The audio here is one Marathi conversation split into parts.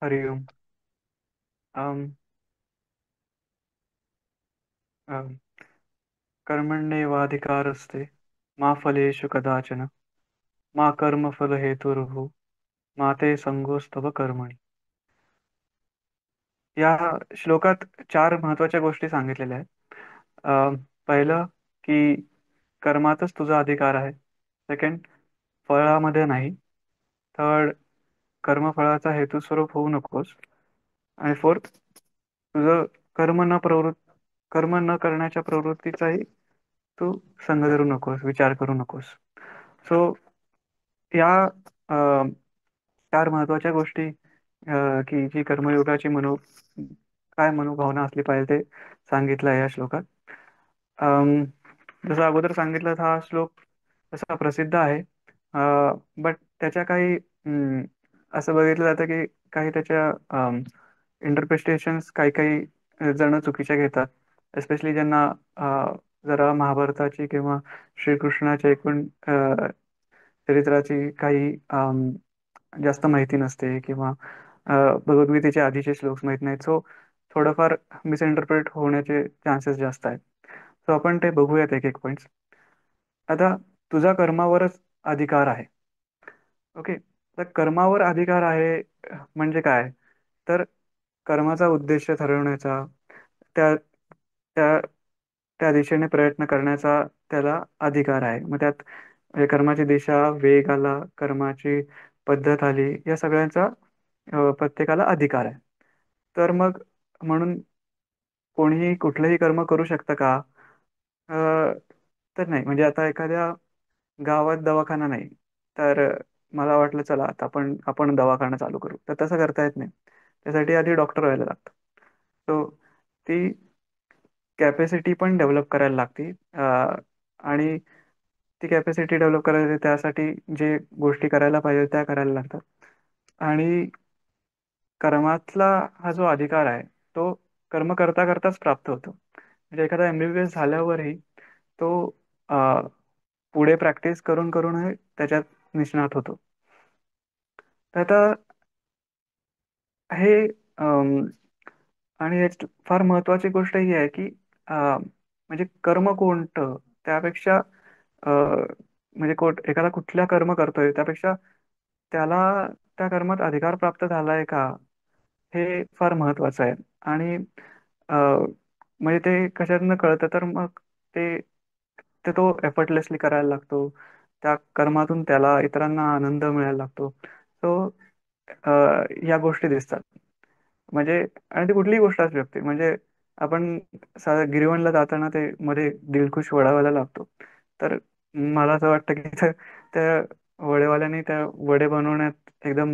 हरि ओम। अम, अम, कर्मण्येवाधिकारस्ते मा फलेषु कदाचन मा कर्मफलहेतुर्भुः मा ते संगोऽस्तव कर्मणि. या श्लोकात चार महत्वाच्या गोष्टी सांगितलेल्या आहेत. पहिलं की कर्मातच तुझा अधिकार आहे. सेकंड, फळामध्ये नाही. थर्ड, कर्मफळाचा हेतुस्वरूप होऊ नकोस. आणि फोर्थ, तुझं कर्म न करण्याच्या प्रवृत्तीचाही तू संग धरू नकोस, विचार करू नकोस. सो या चार महत्वाच्या गोष्टी, की जी कर्मयोगाची काय मनोभावना असली पाहिजे ते सांगितलं आहे या श्लोकात. अम, जसं अगोदर सांगितलं, हा श्लोक तसा प्रसिद्ध आहे. बट त्याच्या काही असं बघितलं जातं की काही त्याच्या इंटरप्रिटेशन्स काही काही जण चुकीच्या घेतात. एस्पेशली ज्यांना जरा महाभारताची किंवा श्रीकृष्णाच्या एकूण चरित्राची काही जास्त माहिती नसते, किंवा भगवद्गीतेचे आधीचे श्लोक माहित नाहीत. सो थोडंफार मिसइंटरप्रेट होण्याचे चान्सेस जास्त आहेत. सो आपण ते बघूयात एक एक पॉइंट्स. आता तुझा कर्मावरच अधिकार आहे. ओके. तर कर्मावर अधिकार आहे म्हणजे काय? तर कर्माचा उद्देश ठरवण्याचा, त्या त्या त्या दिशेने प्रयत्न करण्याचा त्याला अधिकार आहे. मग त्यात म्हणजे कर्माची दिशा, वेग आला, कर्माची पद्धत आली, या सगळ्यांचा प्रत्येकाला अधिकार आहे. तर मग म्हणून कोणीही कुठलंही कर्म करू शकतं का? अ, तर नाही. म्हणजे आता एखाद्या गावात दवाखाना नाही, तर मला वाटलं चला आता आपण दवाखाना चालू करू, तर तसं करता येत नाही. त्यासाठी आधी डॉक्टर व्हायला लागतं. सो ती कॅपॅसिटी पण डेव्हलप करायला लागते. आणि ती कॅपॅसिटी डेव्हलप करायची त्यासाठी जे गोष्टी करायला पाहिजे त्या करायला लागतात. आणि कर्मातला हा जो अधिकार आहे, तो कर्म करता करताच प्राप्त होतो. म्हणजे एखादा एमबीबीएस झाल्यावरही तो अ, पुढे प्रॅक्टिस करून करून त्याच्यात निष्णात होतो. तर आता हे आणि फार महत्वाची गोष्ट ही आहे की म्हणजे कर्म कोणतं त्यापेक्षा, अ, म्हणजे एखादा कुठल्या कर्म करतोय त्यापेक्षा त्याला त्या कर्मात अधिकार प्राप्त झालाय का, हे फार महत्वाचं आहे. आणि अ, म्हणजे ते कशातनं कळतं, तर मग ते ते तो एफर्टलेसली करायला लागतो. त्या कर्मातून त्याला इतरांना आनंद मिळायला लागतो. सो या गोष्टी दिसतात. म्हणजे आणि ती कुठलीही गोष्ट असू शकते. म्हणजे आपण साधं गिरवणला जाताना ते मध्ये दिलखुश वडावाला लागतो. तर मला असं वाटतं की त्या वडेवाल्याने त्या वडे बनवण्यात एकदम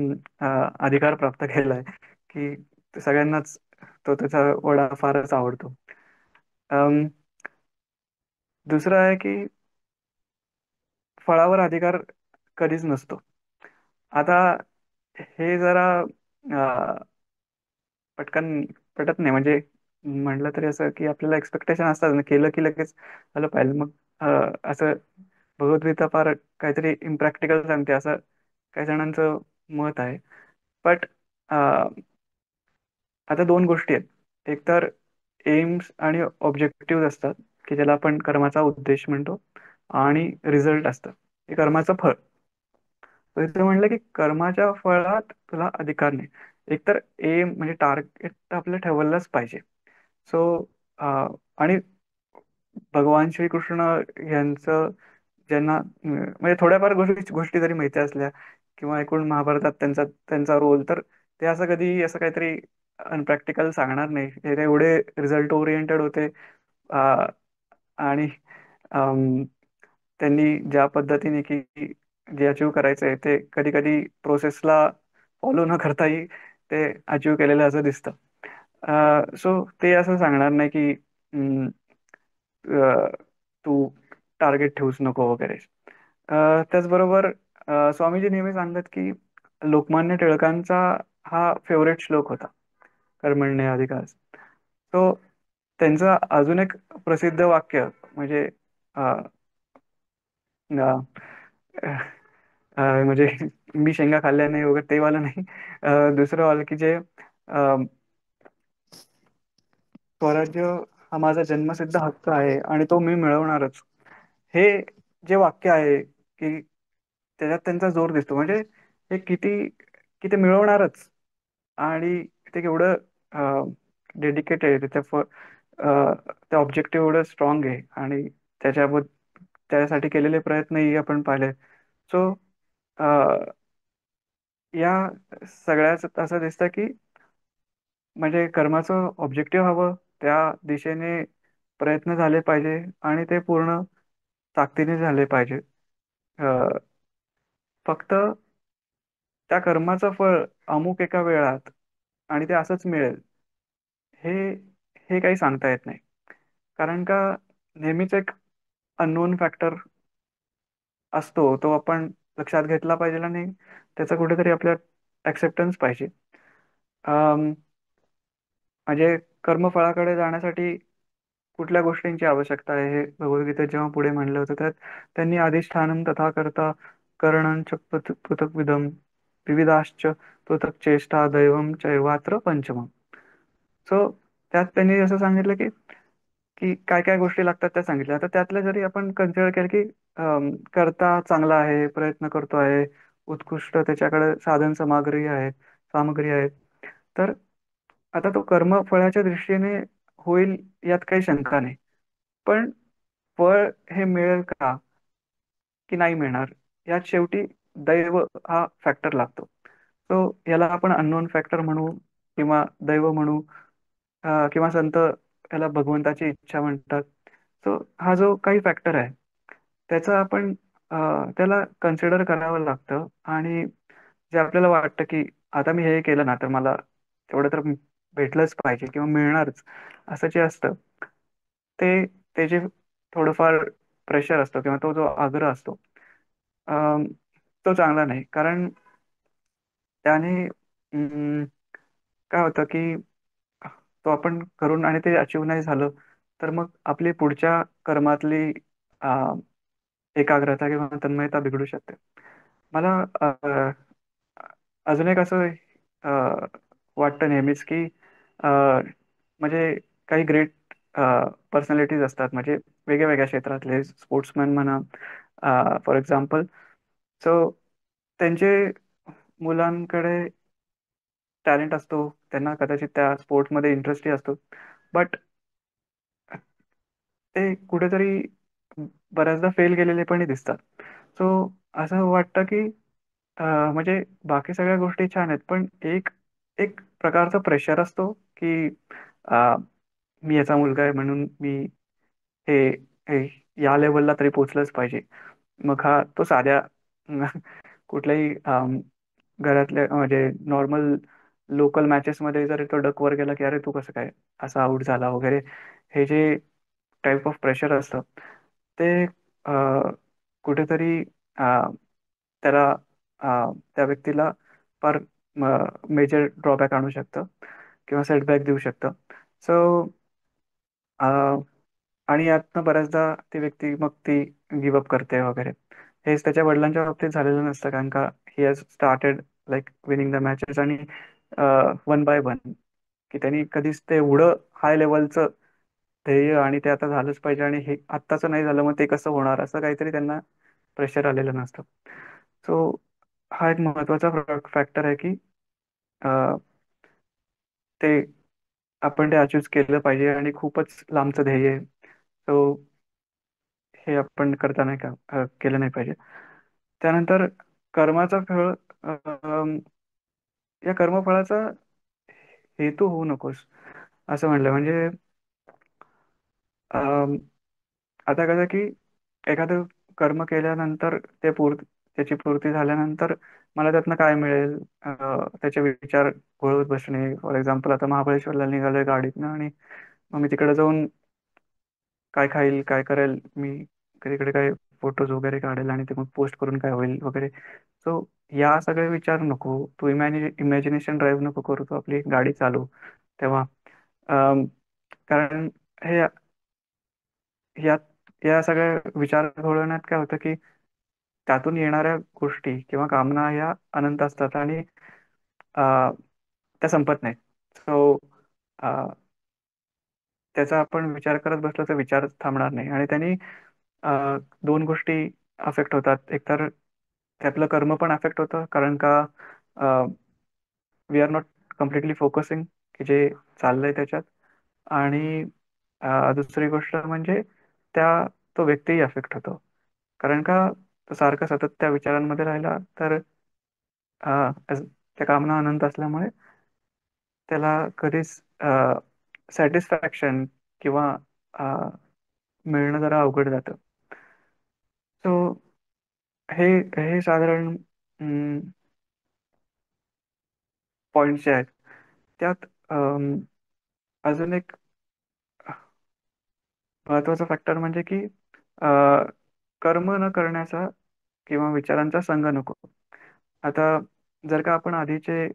अधिकार प्राप्त केलाय, की सगळ्यांनाच त्याचा वडा फारच आवडतो. अम, दुसरं आहे की फळावर अधिकार कधीच नसतो. आता हे जरा पटकन पटत नाही. म्हणजे म्हटलं तरी असं की आपल्याला एक्सपेक्टेशन असतात ना, केलं की लगेच झालं पाहिजे. मग असं भगवद्गीता फार काहीतरी इम्प्रॅक्टिकल सांगते, असं काही जणांचं मत आहे. बट आता दोन गोष्टी आहेत. एक तर एम्स आणि ऑब्जेक्टिव्ह असतात, की ज्याला आपण कर्माचा उद्देश म्हणतो, आणि रिझल्ट असतं हे कर्माचं फळ. तर इथे म्हणलं की कर्माच्या फळात तुला अधिकार नाही. एकतर एम म्हणजे टार्गेट आपलं ठेवलंच पाहिजे. सो आणि भगवान श्रीकृष्ण यांचं ज्यांना म्हणजे थोड्याफार गोष्टी गोष्टी जरी माहिती असल्या, किंवा एकूण महाभारतात त्यांचा त्यांचा रोल, तर ते असं कधी असं काहीतरी अनप्रॅक्टिकल सांगणार नाही. ते एवढे रिझल्ट ओरिएंटेड होते. अ, आणि अम, त्यांनी ज्या पद्धतीने की जे अचीव करायचंय ते कधी कधी प्रोसेसला फॉलो न करताही ते अचीव केलेलं असं दिसतं. सो ते असं सांगणार नाही की अ, तू टार्गेट ठेवूच नको वगैरे. त्याचबरोबर स्वामीजी नेहमी सांगतात की लोकमान्य टिळकांचा हा फेवरेट श्लोक होता, कर्मण्य अधिकार. तो त्यांचं अजून एक प्रसिद्ध वाक्य म्हणजे अ, अ, म्हणजे मी शेंगा खाल्ल्या नाही वगैरे ते वाला नाही. दुसरं वालं की जे स्वराज्य हा माझा जन्मसिद्ध हक्क आहे आणि तो मी मिळवणारच. हे जे वाक्य आहे की त्याच्यात त्यांचा जोर दिसतो. म्हणजे हे किती की ते मिळवणारच आणि ते केवढं डेडिकेटेड आहे त्या ऑब्जेक्टिव्ह एवढं स्ट्रॉंग आहे आणि त्याच्याबद्दल त्यासाठी केलेले प्रयत्नही आपण पाहिले. सो या सगळ्याच असं दिसतं की म्हणजे कर्माचं ऑब्जेक्टिव्ह हवं, त्या दिशेने प्रयत्न झाले पाहिजे आणि ते पूर्ण ताकदीने झाले पाहिजे. अ, फक्त त्या कर्माचं फळ अमुक एका वेळात आणि ते असंच मिळेल हे हे काही सांगता येत नाही. कारण का नेहमीच एक अननोन फॅक्टर असतो, तो आपण लक्षात घेतला पाहिजे आणि त्याचा कुठेतरी आपल्या ऍक्सेप्टन्स पाहिजे. अम, म्हणजे कर्मफळाकडे जाण्यासाठी कुठल्या गोष्टींची आवश्यकता आहे हे भगवद्गीतेत जेव्हा पुढे म्हणलं होतं त्यात त्यांनी अधिष्ठानं तथा करता करणांच पृथक विधम विविधाश्च पृथक चेष्टा दैवम चैवात्र पंचमम. सो त्यात त्यांनी असं सांगितलं की की काय काय गोष्टी लागतात त्या सांगितल्या. आता त्यातल्या जरी आपण कन्सिडर केलं की करता चांगला आहे, प्रयत्न करतो आहे, उत्कृष्ट त्याच्याकडे साधन सामग्री आहे, तर आता तो कर्म फळाच्या दृष्टीने होईल यात काही शंका नाही. पण फळ हे मिळेल का की नाही मिळणार यात शेवटी दैव हा फॅक्टर लागतो. सो याला आपण अननोन फॅक्टर म्हणू किंवा दैव म्हणू, किंवा संत याला भगवंताची इच्छा म्हणतात. सो हा जो काही फॅक्टर आहे त्याचा आपण अ, त्याला कन्सिडर करावं लागतं आणि जे आपल्याला वाटतं की आता मी हे केलं ना तर मला तेवढं तर भेटलंच पाहिजे किंवा मिळणारच असं जे असतं ते ते जे थोडंफार प्रेशर असतो किंवा तो जो आग्रह असतो अम, तो चांगला नाही. कारण त्याने काय होतं की तो आपण करून आणि ते अचीव नाही झालं तर मग आपली पुढच्या कर्मातली अ, एकाग्रता किंवा तन्मयता बिघडू शकते. मला अजून एक असं वाटतं नेहमीच की अ, म्हणजे काही ग्रेट पर्सनॅलिटीज असतात म्हणजे वेगळ्या वेगळ्या क्षेत्रातले स्पोर्ट्समॅन म्हणा फॉर एक्झाम्पल. सो त्यांचे मुलांकडे टॅलेंट असतो, त्यांना कदाचित त्या स्पोर्ट्समध्ये इंटरेस्टही असतो, बट ते कुठेतरी बऱ्याचदा फेल गेलेले पण दिसतात. सो असं वाटतं की म्हणजे बाकी सगळ्या गोष्टी छान आहेत, पण एक एक प्रकारचा प्रेशर असतो की अ, मी याचा मुलगा आहे म्हणून मी हे हे या लेवलला तरी पोहोचलंच पाहिजे. मग हा तो साध्या कुठल्याही घरातल्या म्हणजे नॉर्मल लोकल मॅचेसमध्ये जर तो डक वर गेला की अरे तू कसं काय असा आउट झाला वगैरे, हे जे टाईप ऑफ प्रेशर असतं ते कुठेतरी त्याला त्या व्यक्तीला फार मेजर ड्रॉबॅक आणू शकतं किंवा सेटबॅक देऊ शकतं. सो आणि यातनं बऱ्याचदा ती व्यक्ती मग ती गिवअप करते वगैरे. हेच त्याच्या वडिलांच्या बाबतीत झालेलं नसतं कारण का he has started like winning the matches आणि वन बाय वन की त्यांनी कधीच ते एवढं हाय लेवलचं ध्येय आणि ते आता झालंच पाहिजे आणि हे आत्ताचं नाही झालं मग ते कसं होणार असं काहीतरी त्यांना प्रेशर आलेलं नसतं. सो हा एक महत्वाचा फॅक्टर आहे की अ, ते आपण ते अचीव केलं पाहिजे आणि खूपच लांबचं ध्येय आहे. सो हे आपण करता नाही का केलं नाही पाहिजे. त्यानंतर कर्माचा फळ या कर्मफळाचा हेतू होऊ नकोस असं म्हणलं म्हणजे अम, आता कसं की एखादं कर्म केल्यानंतर त्याची पूर्ती झाल्यानंतर मला त्यातनं काय मिळेल त्याचे विचार घोळत बसणे. फॉर एक्झाम्पल आता महाबळेश्वरला निघालोय गाडीतनं आणि मग मी तिकडे जाऊन काय खाईल काय करेल मी तिकडे काय फोटोज वगैरे काढेल आणि ते मग पोस्ट करून काय होईल वगैरे. सो या सगळे विचार नको तू इमॅजिनेशन ड्राईव्ह नको करू तू आपली गाडी चालू तेव्हा. अम, कारण हे यात या सगळ्या विचार घोळवण्यात काय होतं की त्यातून येणाऱ्या गोष्टी किंवा कामना ह्या अनंत असतात आणि अ, त्या संपत नाहीत. सो त्याचा आपण विचार करत बसलो तर विचार थांबणार नाही आणि त्यांनी दोन गोष्टी अफेक्ट होतात. एकतर त्यातलं कर्म पण अफेक्ट होतं, कारण का we are not completely focusing की जे चाललंय त्याच्यात. आणि दुसरी गोष्ट म्हणजे त्या तो व्यक्तीही अफेक्ट होतो, कारण का तो सारखं सतत त्या विचारांमध्ये राहिला तर त्या कामना अनंत असल्यामुळे त्याला कधीच सॅटिस्फॅक्शन किंवा अ, मिळणं जरा अवघड जातं. सो हे हे साधारण पॉइंट्स जे आहेत त्यात अजून एक महत्वाचा फॅक्टर म्हणजे की अ, कर्म न करण्याचा किंवा विचारांचा संग नको. आता जर का आपण आधीचे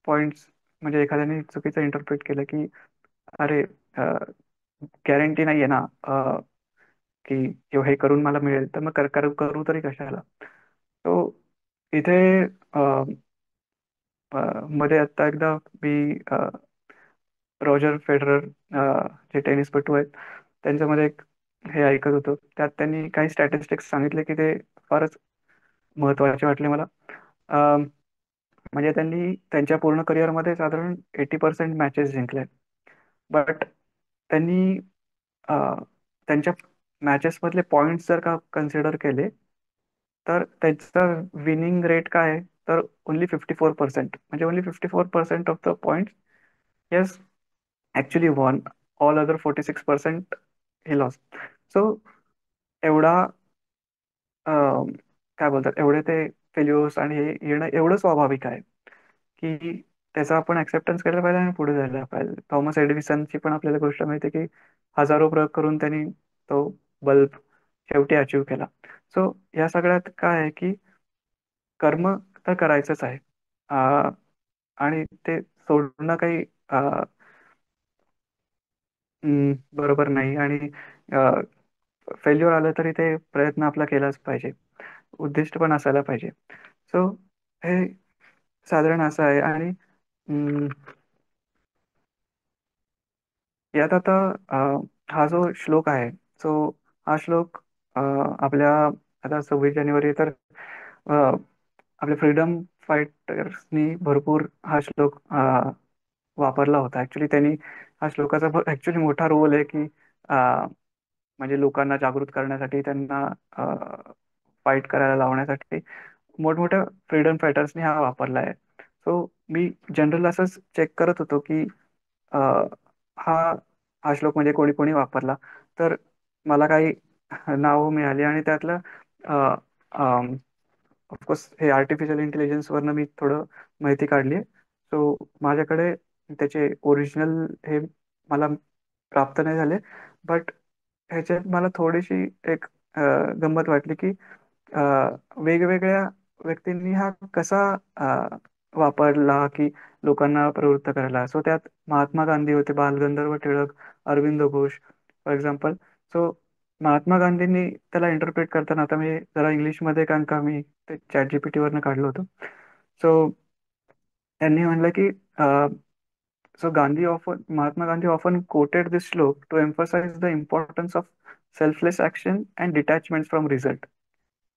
पॉइंट्स म्हणजे एखाद्याने चुकीचं इंटरप्रेट केलं की अरे गॅरंटी नाहीये ना की किंवा हे करून मला मिळेल, तर मग करू तरी कशाला. तो इथे अ, मध्ये आता एकदा मी रॉजर फेडरर जे टेनिसपटू आहेत त्यांच्यामध्ये एक हे ऐकत होतो. त्यात त्यांनी काही स्टॅटिस्टिक्स सांगितले की ते फारच महत्वाचे वाटले मला. अ, म्हणजे त्यांनी त्यांच्या पूर्ण करिअरमध्ये साधारण 80% मॅचेस जिंकल्या. बट त्यांनी अ, त्यांच्या मॅचेसमधले पॉइंट्स जर का कन्सिडर केले तर त्यांचा विनिंग रेट काय आहे, तर ओन्ली 54%. म्हणजे only 54% of the point yes actually won. All other 46% हे लॉस. सो एवढा काय बोलतात, एवढे ते फेल्युअर्स आणि हे येणं एवढं स्वाभाविक आहे की त्याचा आपण ऍक्सेप्टन्स केलं पाहिजे आणि पुढे जायला पाहिजे. थॉमस एडिसनची पण आपल्याला गोष्ट माहिती आहे की हजारो प्रयोग करून त्यांनी तो बल्ब शेवटी अचीव केला. सो या सगळ्यात काय आहे की कर्म तर करायचंच आहे. अं, आणि ते सोडणं काही बरोबर नाही. आणि फेल्युअर आलं तरी ते प्रयत्न आपला केलाच पाहिजे, उद्दिष्ट पण असायला पाहिजे. सो हे साधारण असं आहे. आणि अं, यात आता हा जो श्लोक आहे, सो हा श्लोक आपल्या आता 26 जानेवारी तर अ, आपल्या फ्रीडम फायटर्सनी भरपूर हा श्लोक वापरला होता. ऍक्च्युली त्यांनी हा श्लोकाचा ऍक्च्युली मोठा रोल आहे की म्हणजे लोकांना जागृत करण्यासाठी, त्यांना फाईट करायला लावण्यासाठी मोठमोठ्या फ्रीडम फायटर्सनी हा वापरला आहे. सो मी जनरल असंच चेक करत होतो की अ, हा हा श्लोक म्हणजे कोणी कोणी वापरला, तर मला काही नावं मिळाली आणि त्यातलं ऑफकोर्स हे आर्टिफिशियल इंटेलिजन्स वरनं मी थोडं माहिती काढली. सो माझ्याकडे त्याचे ओरिजिनल हे मला प्राप्त नाही झाले. बट ह्याच्यात मला थोडीशी एक अ, गंमत वाटली की अ, वेगवेगळ्या व्यक्तींनी हा कसा वापरला की लोकांना प्रवृत्त करायला. सो त्यात महात्मा गांधी होते, Balgandharva Tilak, Arvind Ghosh for example. So Mahatma गांधींनी त्याला इंटरप्रेट करताना, आता मी जरा इंग्लिशमध्ये, कारण का मी ते चॅट जीपीटी वरनं काढलं होतं. सो त्यांनी म्हणलं की so Mahatma Gandhi often quoted this slok to emphasize the importance of selfless action and detachment from result.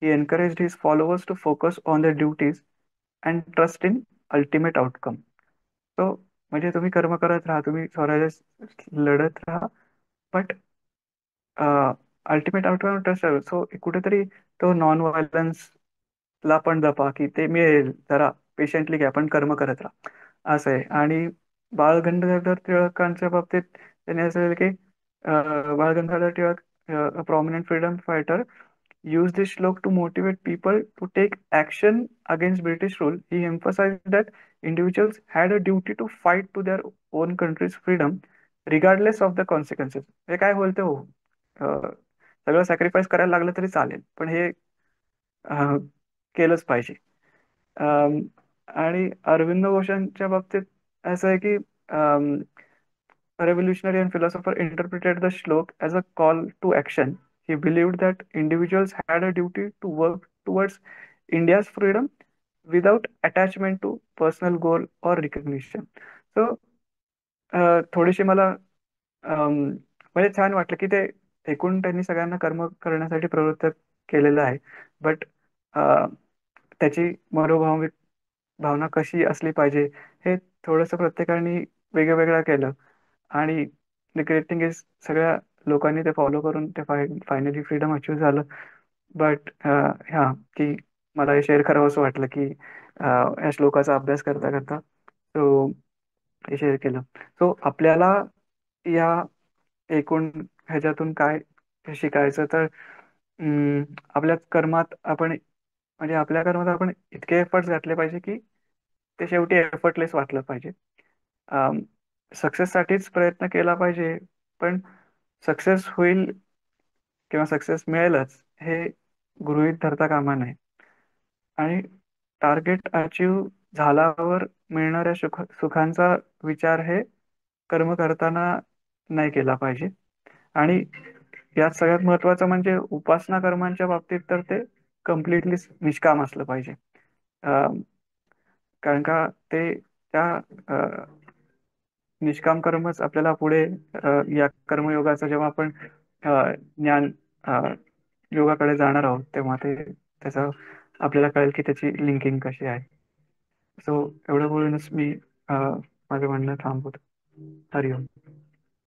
He encouraged his followers to focus on their duties and trust in ultimate outcome. So म्हणजे तुम्ही कर्म करत राहा, तुम्ही स्वराज्यात लढत राहा, but ultimate outcome trust. So कुठेतरी तो नॉन व्हायलन्स ला पण जपा की ते मिळेल, जरा पेशंटली घ्या पण कर्म करत राहा, असं आहे. आणि बाळ टिळकांच्या बाबतीत त्यांनी असं केलं की Bal Gangadhar Tilak, a prominent freedom fighter, used this slok to motivate people to take action against British rule. He emphasized that individuals had a duty to fight to their own country's freedom regardless of the consequences. हे काय बोलते हो, सगळं सॅक्रिफाईस करायला लागलं तरी चालेल, पण हे केलंच पाहिजे. अम, आणि अरविंद घोषांच्या बाबतीत असं आहे की revolutionary and philosopher interpreted the shlok as a call to action. He believed that individuals had a duty to work towards India's freedom without attachment to personal goal और रिकग्निशन. सो थोडीशी मला म्हणजे छान वाटलं की ते एकूण त्यांनी सगळ्यांना कर्म करण्यासाठी प्रवृत्त केलेलं आहे. बट त्याची मनोभाविक भावना कशी असली पाहिजे हे थोडंसं प्रत्येकाने वेगळं वेगळं केलं. आणि द ग्रेट थिंग इज सगळ्या लोकांनी ते फॉलो करून ते फायनली फ्रीडम अचीव झालं. बट ह्या की मला हे शेअर करावं असं वाटलं की या श्लोकाचा अभ्यास करता करता तो हे शेअर केलं. सो आपल्याला या एकूण ह्याच्यातून काय शिकायचं तर आपल्या कर्मात आपण म्हणजे आपल्या कर्मात आपण इतके एफर्ट्स घातले पाहिजे की ते शेवटी एफर्टलेस वाटलं पाहिजे. सक्सेससाठीच प्रयत्न केला पाहिजे, पण सक्सेस होईल किंवा सक्सेस मिळेलच हे गृहीत धरता कामा नये. आणि टार्गेट अचीव झाल्यावर मिळणाऱ्या सुखांचा विचार हे कर्म करताना नाही केला पाहिजे. आणि यात सगळ्यात महत्वाचं म्हणजे उपासना कर्मांच्या बाबतीत तर ते कम्प्लिटली निष्काम असलं पाहिजे. अं, कारण का ते त्या निष्काम कर्मच आपल्याला पुढे या कर्मयोगाचं जेव्हा आपण ज्ञान योगाकडे जाणार आहोत तेव्हा ते त्याचं आपल्याला कळेल की त्याची लिंकिंग कशी आहे. सो एवढं बोलूनच मी माझं म्हणणं थांबवतो. हरिओम.